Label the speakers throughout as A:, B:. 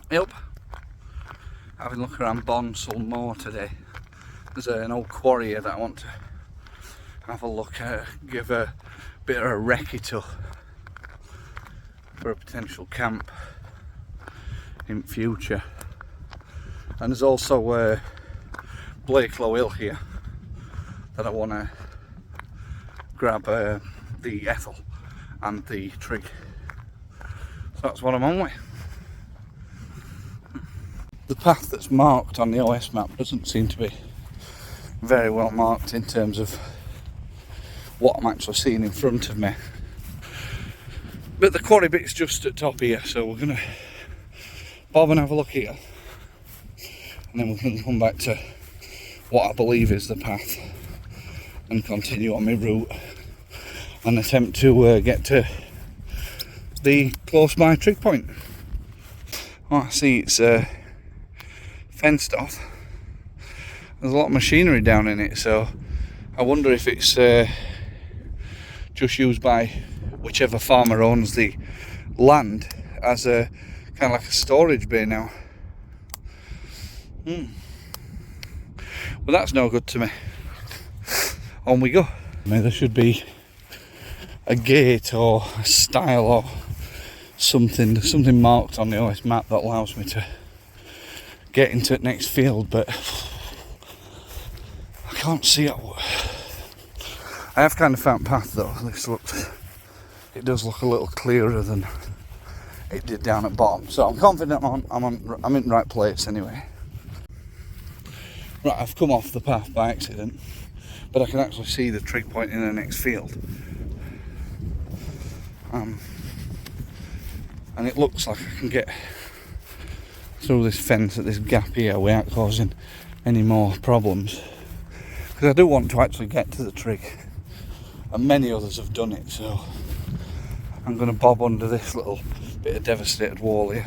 A: Yep, having a look around Bonsall Moor today. There's an old quarry here that I want to have a look at, give a bit of a recce to for a potential camp in future. And there's also Blakelow Hill here that I want to grab the Ethel and the Trig. So that's what I'm on with. The path that's marked on the OS map doesn't seem to be very well marked in terms of what I'm actually seeing in front of me. But the quarry bit's just at top here, so we're going to bob and have a look here. And then we're going to come back to what I believe is the path and continue on my route and attempt to get to the close by Trig Point. Oh, I see it's fenced off. There's a lot of machinery down in it, so I wonder if it's just used by whichever farmer owns the land as a kind of like a storage bay now. Well, that's no good to me. On we go. I mean, there should be a gate or a stile or something marked on the OS map that allows me to get into the next field, but I can't see it. I have kind of found path though. It does look a little clearer than it did down at bottom, so I'm confident I'm in the right place anyway. Right, I've come off the path by accident, but I can actually see the Trig Point in the next field. And it looks like I can get through this fence at this gap here without causing any more problems. Because I do want to actually get to the Trig, and many others have done it, so I'm going to bob under this little bit of devastated wall here.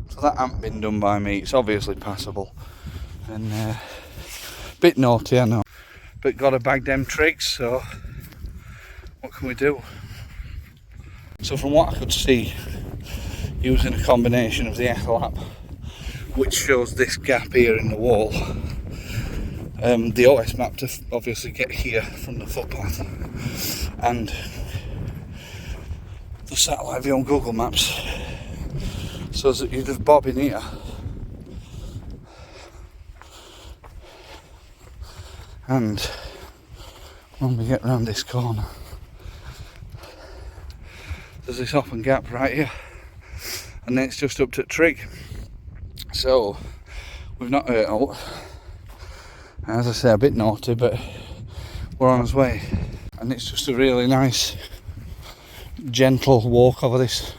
A: So that hasn't been done by me. It's obviously passable, and a bit naughty I know, but got to bag them trigs, so what can we do? So from what I could see, using a combination of the Ethel app, which shows this gap here in the wall, the OS map to obviously get here from the footpath, and the satellite view on Google Maps, so that you just bob in here and when we get round this corner there's this open gap right here, and then it's just up to Trig. So we've not hurt out. As I say, a bit naughty, but we're on our way, and it's just a really nice gentle walk over this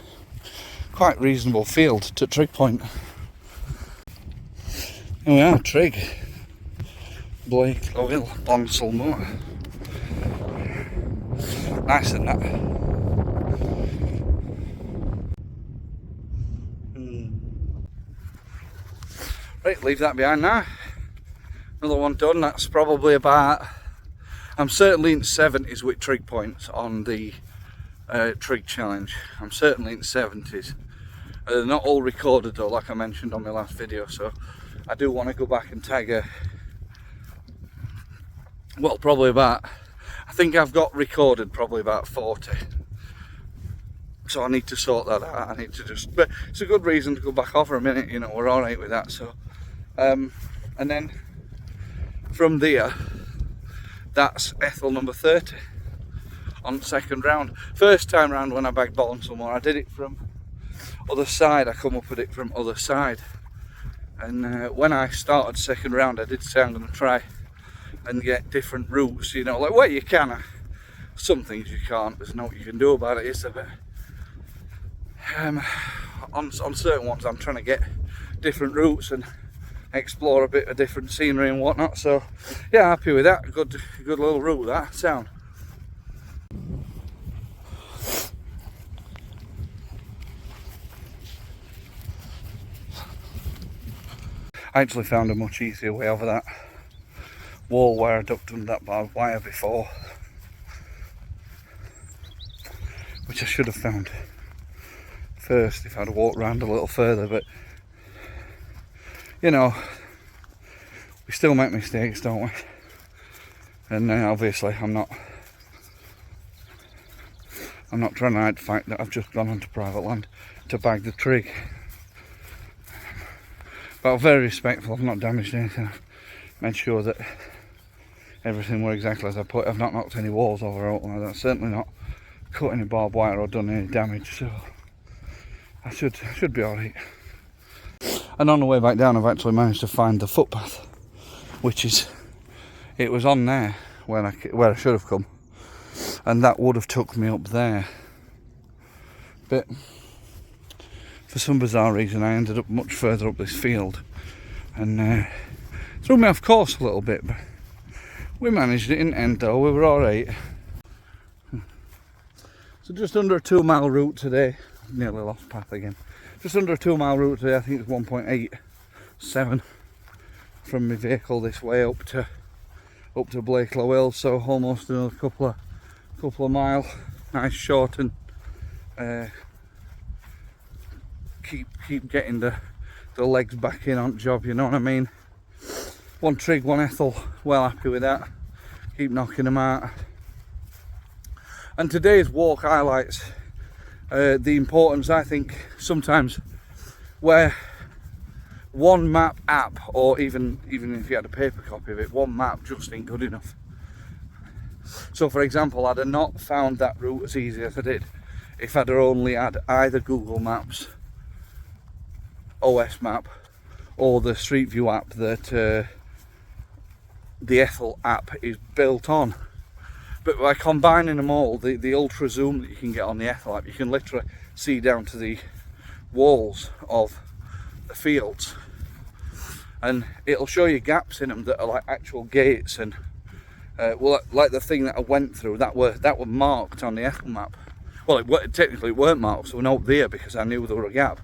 A: quite reasonable field to Trig Point. Here we are, Trig, Blakelow Hill, Bonsall Moor. Nice, isn't that? Right, leave that behind now. Another one done. That's probably about, I'm certainly in 70s with Trig points on the Trig challenge. I'm certainly in 70s. They're not all recorded though, like I mentioned on my last video, so I do want to go back and tag well, probably about, I think I've got recorded probably about 40. So I need to sort that out. I need to just, but it's a good reason to go back off for a minute, you know, we're alright with that. So and then from there, that's Ethel number 30 on the second round. First time round when I bagged bottom somewhere, I did it from other side. I come up with it from other side, and when I started second round, I did say I'm going to try and get different routes, you know, like where you can. Some things you can't, there's no what you can do about it, is there? But on certain ones I'm trying to get different routes and explore a bit of different scenery and whatnot, so yeah, happy with that. Good little route that sound. I actually found a much easier way over that wall where I'd ducked under that barbed wire before, which I should have found first if I'd walked around a little further. But you know, we still make mistakes, don't we? And obviously I'm not trying to hide the fact that I've just gone onto private land to bag the trig. But I'm very respectful. I've not damaged anything. I've made sure that everything were exactly as I put it. I've not knocked any walls over or anything like that. I've certainly not cut any barbed wire or done any damage, so I should be alright. And on the way back down, I've actually managed to find the footpath, which is, it was on there where I should have come, and that would have took me up there. But for some bizarre reason, I ended up much further up this field, and threw me off course a little bit. But we managed it in the end, though. We were alright. So just under a 2 mile route today. Nearly lost path again. Just under a 2 mile route today. I think it's 1.87 from my vehicle this way up to Blakelow Hill. So almost another couple of mile. Nice short and keep getting the legs back in on the job. You know what I mean? One trig, one Ethel. Well happy with that. Keep knocking them out. And today's walk highlights the importance, I think, sometimes where one map app, or even if you had a paper copy of it, one map just ain't good enough. So for example, I'd have not found that route as easy as I did if I'd have only had either Google Maps, OS map, or the Street View app that the Ethel app is built on. But by combining them all, the ultra zoom that you can get on the Ethel app, you can literally see down to the walls of the fields, and it'll show you gaps in them that are like actual gates. And well, like the thing that I went through, that were marked on the Ethel map. Well, technically it weren't marked, so we're not there because I knew there were a gap.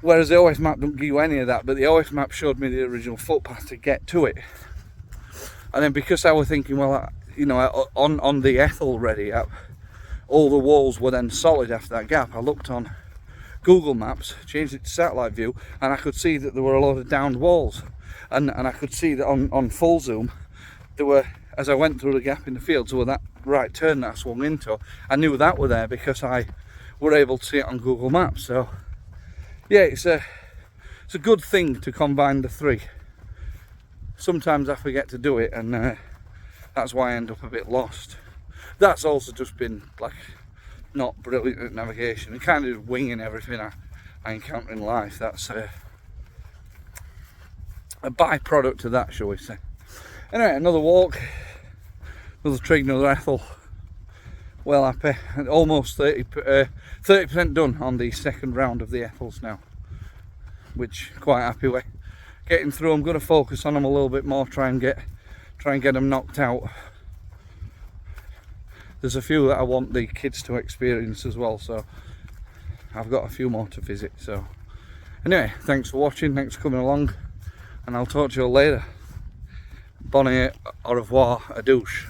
A: Whereas the OS map didn't give you any of that, but the OS map showed me the original footpath to get to it. And then because I was thinking, well, you know, on the Ethel Ready app, all the walls were then solid after that gap. I looked on Google Maps, changed it to satellite view, and I could see that there were a lot of downed walls. And I could see that on full zoom, there were, as I went through the gap in the field, so that right turn that I swung into, I knew that were there because I were able to see it on Google Maps. So yeah, it's a good thing to combine the three. Sometimes I forget to do it, and that's why I end up a bit lost. That's also just been like not brilliant at navigation and kind of winging everything I encounter in life. That's a byproduct of that, shall we say. Anyway, another walk, another trig, another Ethel. Well happy, and almost 30% done on the second round of the Ethels now, which quite happy with. Getting through, I'm going to focus on them a little bit more, try and get them knocked out. There's a few that I want the kids to experience as well, so I've got a few more to visit. So anyway, thanks for watching, thanks for coming along, and I'll talk to you all later. Bonne, au revoir, a douche.